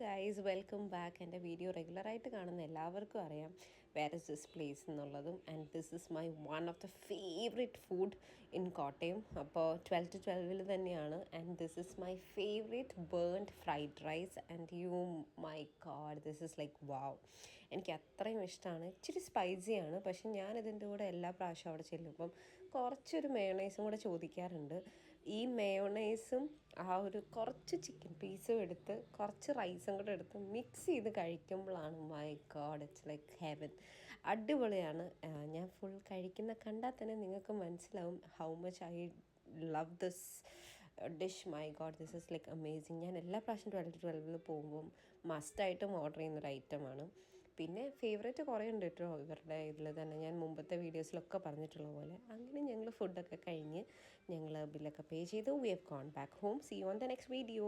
Guys, welcome back. എൻ്റെ video റെഗുലറായിട്ട് കാണുന്ന എല്ലാവർക്കും അറിയാം വേർ ഇസ് ദിസ് പ്ലേസ് എന്നുള്ളതും. And this is my one of the favourite food in Kottayam. അപ്പോൾ 12 to 12 തന്നെയാണ്. And this is my favourite burned fried rice. And you my god, this is like wow. എനിക്ക് അത്രയും ഇഷ്ടമാണ്. ഇച്ചിരി സ്പൈസിയാണ്, പക്ഷെ ഞാനിതിൻ്റെ കൂടെ എല്ലാ പ്രാവശ്യവും അവിടെ ചെല്ലുമ്പം കുറച്ചൊരു മേയോണൈസും കൂടെ ചോദിക്കാറുണ്ട്. ഈ മേയോണൈസും ആ ഒരു കുറച്ച് ചിക്കൻ പീസും എടുത്ത് കുറച്ച് റൈസും കൂടെ എടുത്ത് മിക്സ് ചെയ്ത് കഴിക്കുമ്പോഴാണ് my god, it's like heaven. അടിപൊളിയാണ്. ഞാൻ ഫുൾ കഴിക്കുന്ന കണ്ടാൽ തന്നെ നിങ്ങൾക്ക് മനസ്സിലാവും how much I love this dish. My god, this is like amazing. ഞാൻ എല്ലാ പ്രാവശ്യം 12 to 12 പോകുമ്പം മസ്റ്റായിട്ടും ഓർഡർ ചെയ്യുന്നൊരു ഐറ്റമാണ്. പിന്നെ ഫേവറേറ്റ് കുറേ ഉണ്ട് കേട്ടോ ഇവരുടെ ഇതിൽ തന്നെ. ഞാൻ മുമ്പത്തെ വീഡിയോസിലൊക്കെ പറഞ്ഞിട്ടുള്ള പോലെ അങ്ങനെ ഞങ്ങൾ ഫുഡൊക്കെ കഴിഞ്ഞ് ഞങ്ങൾ ബില്ലൊക്കെ പേ ചെയ്തു. We have gone back home. See you on the next video.